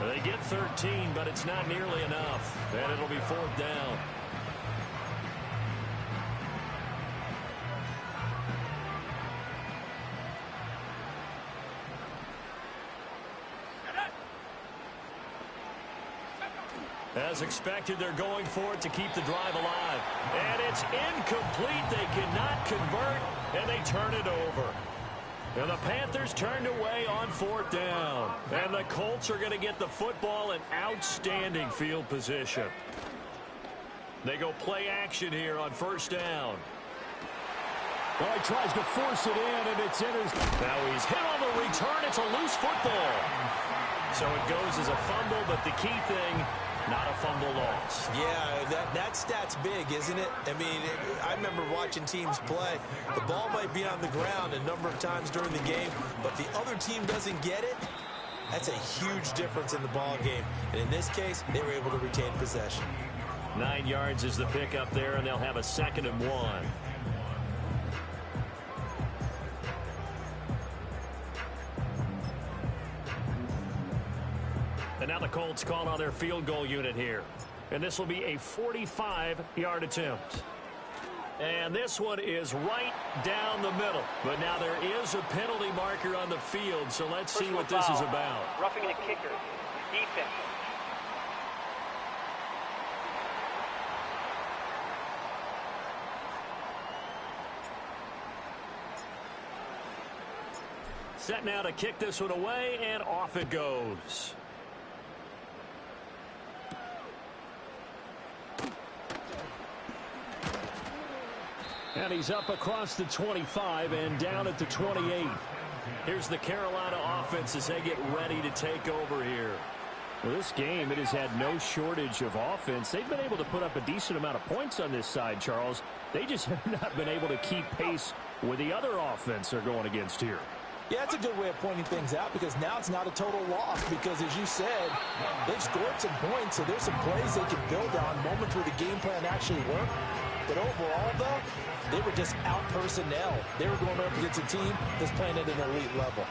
They get 13, but it's not nearly enough. And it'll be 4th down. As expected, they're going for it to keep the drive alive. And it's incomplete. They cannot convert, and they turn it over. And the Panthers turned away on 4th down. And the Colts are going to get the football in outstanding field position. They go play action here on 1st down. Well, he tries to force it in, and it's intercepted. Now he's hit on the return. It's a loose football. So it goes as a fumble, but the key thing, not a fumble loss. Yeah, that stat's big, isn't it? I mean, I remember watching teams play. The ball might be on the ground a number of times during the game, but the other team doesn't get it. That's a huge difference in the ball game. And in this case, they were able to retain possession. 9 yards is the pickup there, and they'll have a 2nd and 1. And now the Colts call on their field goal unit here. And this will be a 45-yard attempt. And this one is right down the middle. But now there is a penalty marker on the field, so let's see what this is about. Roughing a kicker. Defense. Set now to kick this one away, and off it goes. And he's up across the 25 and down at the 28. Here's the Carolina offense as they get ready to take over here. Well, this game, it has had no shortage of offense. They've been able to put up a decent amount of points on this side, Charles. They just have not been able to keep pace with the other offense they're going against here. Yeah, that's a good way of pointing things out because now it's not a total loss because, as you said, they've scored some points, so there's some plays they can build on, moments where the game plan actually worked. But overall, though, they were just out personnel. They were going up against a team that's playing at an elite level.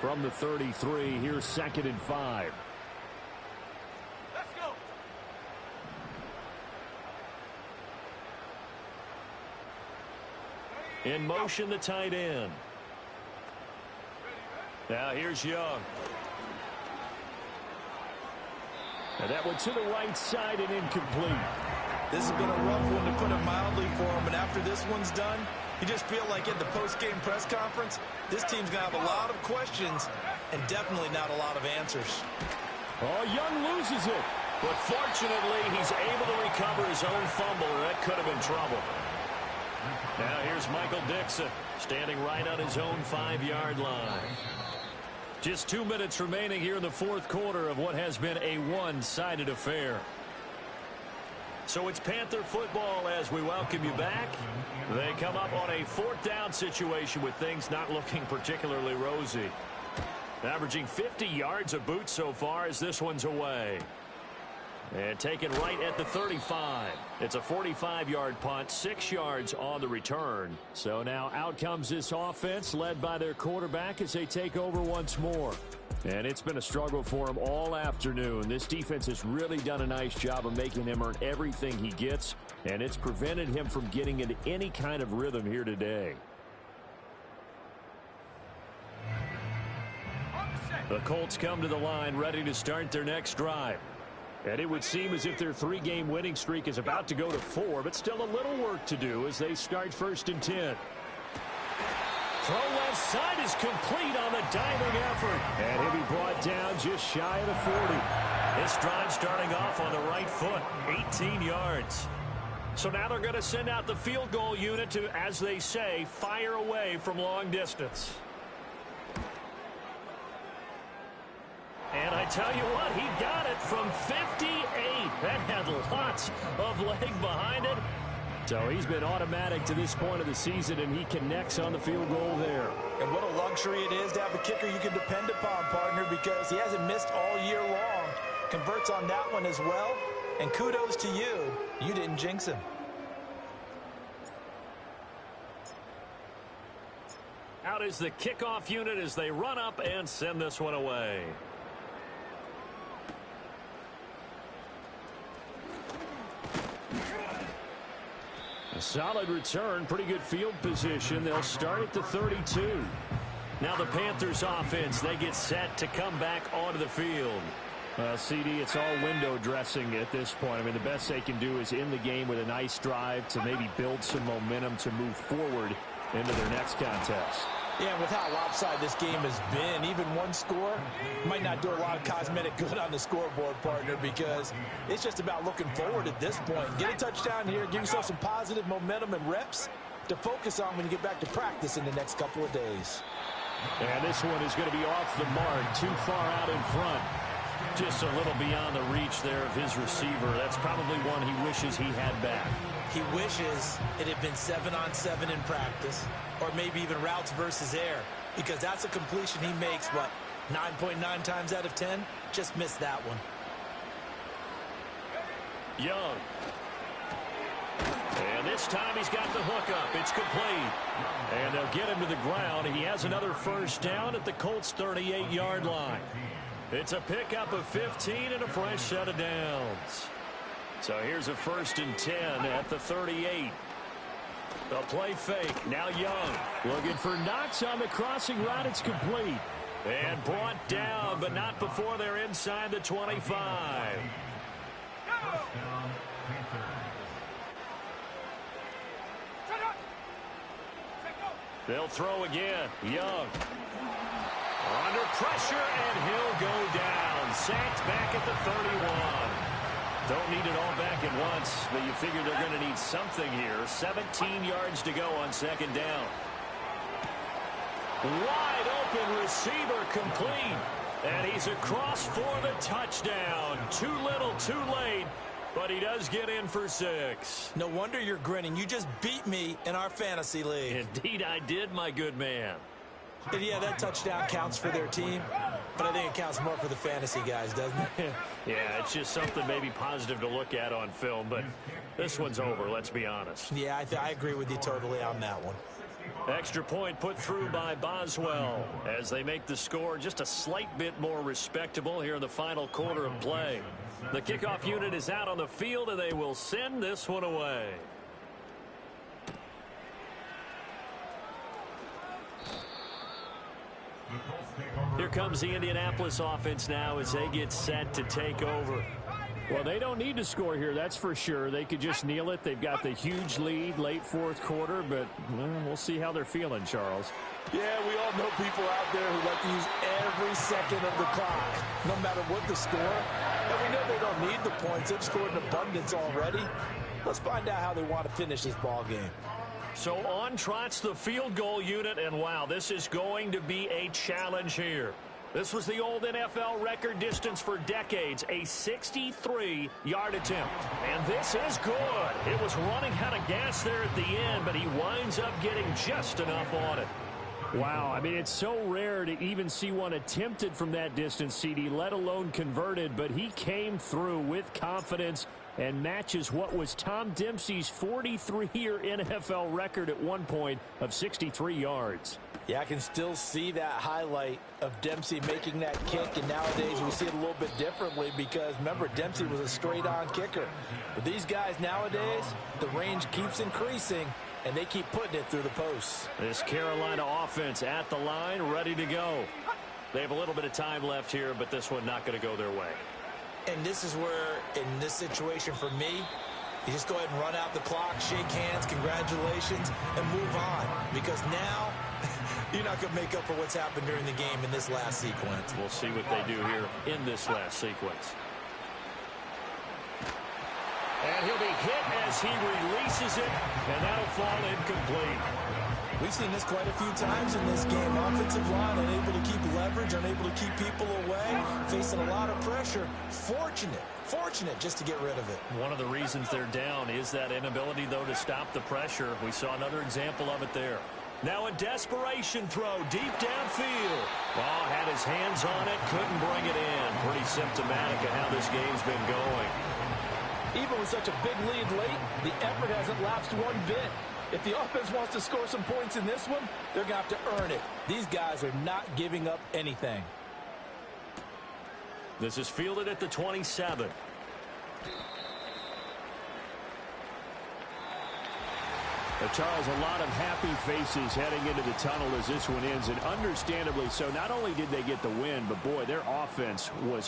From the 33, here's 2nd and 5. Let's go. In motion, the tight end. Now here's Young. And that one to the right side and incomplete. This has been a rough one, to put it mildly, for him. And after this one's done, you just feel like at the post-game press conference, this team's going to have a lot of questions and definitely not a lot of answers. Oh, Young loses it. But fortunately, he's able to recover his own fumble, or that could have been trouble. Now here's Michael Dixon, standing right on his own 5-yard line. Just 2 minutes remaining here in the fourth quarter of what has been a one-sided affair. So it's Panther football as we welcome you back. They come up on a 4th down situation with things not looking particularly rosy. Averaging 50 yards a boot so far as this one's away. And taken right at the 35. It's a 45-yard punt, 6 yards on the return. So now out comes this offense led by their quarterback as they take over once more. And it's been a struggle for him all afternoon. This defense has really done a nice job of making him earn everything he gets, and it's prevented him from getting into any kind of rhythm here today. The Colts come to the line ready to start their next drive. And it would seem as if their 3-game winning streak is about to go to 4, but still a little work to do as they start 1st and 10. Throw left side is complete on the diving effort. And he'll be brought down just shy of the 40. This drive starting off on the right foot, 18 yards. So now they're going to send out the field goal unit to, as they say, fire away from long distance. And I tell you what, he got it from 58. That had lots of leg behind it. So he's been automatic to this point of the season, and he connects on the field goal there. And what a luxury it is to have a kicker you can depend upon, partner, because he hasn't missed all year long. Converts on that one as well. And kudos to you. You didn't jinx him. Out is the kickoff unit as they run up and send this one away. A solid return, pretty good field position. They'll start at the 32. Now the Panthers offense, they get set to come back onto the field. CD, it's all window dressing at this point. I mean, the best they can do is in the game with a nice drive to maybe build some momentum to move forward into their next contest. Yeah, with how lopsided this game has been, even one score might not do a lot of cosmetic good on the scoreboard, partner, because it's just about looking forward at this point. Get a touchdown here, give yourself some positive momentum and reps to focus on when you get back to practice in the next couple of days. And this one is going to be off the mark, too far out in front. Just a little beyond the reach there of his receiver. That's probably one he wishes he had back. He wishes it had been 7-on-7 in practice, or maybe even routes versus air, because that's a completion he makes, what, 9.9 times out of 10? Just missed that one. Young. And this time he's got the hook up. It's complete. And they'll get him to the ground. He has another 1st down at the Colts 38-yard line. It's a pickup of 15 and a fresh set of downs. So here's a 1st and 10 at the 38. The play fake. Now Young. Looking for Knox on the crossing route. It's complete. And brought down, but not before they're inside the 25. They'll throw again. Young. Under pressure, and he'll go down. Sacked back at the 31. Don't need it all back at once, but you figure they're going to need something here. 17 yards to go on second down. Wide open receiver complete. And he's across for the touchdown. Too little, too late. But he does get in for 6. No wonder you're grinning. You just beat me in our fantasy league. Indeed I did, my good man. And yeah, that touchdown counts for their team, but I think it counts more for the fantasy guys, doesn't it? Yeah, it's just something maybe positive to look at on film, but this one's over, let's be honest. Yeah, I agree with you totally on that one. Extra point put through by Boswell as they make the score just a slight bit more respectable here in the final quarter of play. The kickoff unit is out on the field, and they will send this one away. Here comes the Indianapolis offense now as they get set to take over. Well, they don't need to score here, that's for sure. They could just kneel it. They've got the huge lead late fourth quarter, but we'll see how they're feeling, Charles. Yeah, we all know people out there who like to use every second of the clock, no matter what the score. And we know they don't need the points. They've scored in abundance already. Let's find out how they want to finish this ball game. So on trots the field goal unit, and wow, this is going to be a challenge here. This was the old NFL record distance for decades, a 63-yard attempt. And this is good. It was running out of gas there at the end, but he winds up getting just enough on it. Wow, I mean, it's so rare to even see one attempted from that distance, CD, let alone converted, but he came through with confidence and matches what was Tom Dempsey's 43-year NFL record at one point of 63 yards. Yeah, I can still see that highlight of Dempsey making that kick, and nowadays we see it a little bit differently because, remember, Dempsey was a straight-on kicker. But these guys nowadays, the range keeps increasing, and they keep putting it through the posts. This Carolina offense at the line, ready to go. They have a little bit of time left here, but this one not going to go their way. And this is where, in this situation for me, you just go ahead and run out the clock, shake hands, congratulations, and move on. Because now, you're not going to make up for what's happened during the game in this last sequence. We'll see what they do here in this last sequence. And he'll be hit as he releases it, and that'll fall incomplete. We've seen this quite a few times in this game. Offensive line unable to keep leverage, unable to keep people away, facing a lot of pressure. Fortunate just to get rid of it. One of the reasons they're down is that inability, though, to stop the pressure. We saw another example of it there. Now a desperation throw deep downfield. Oh, had his hands on it, couldn't bring it in. Pretty symptomatic of how this game's been going. Even with such a big lead late, the effort hasn't lapsed one bit. If the offense wants to score some points in this one, they're going to have to earn it. These guys are not giving up anything. This is fielded at the 27. Charles, a lot of happy faces heading into the tunnel as this one ends, and understandably so. Not only did they get the win, but boy, their offense was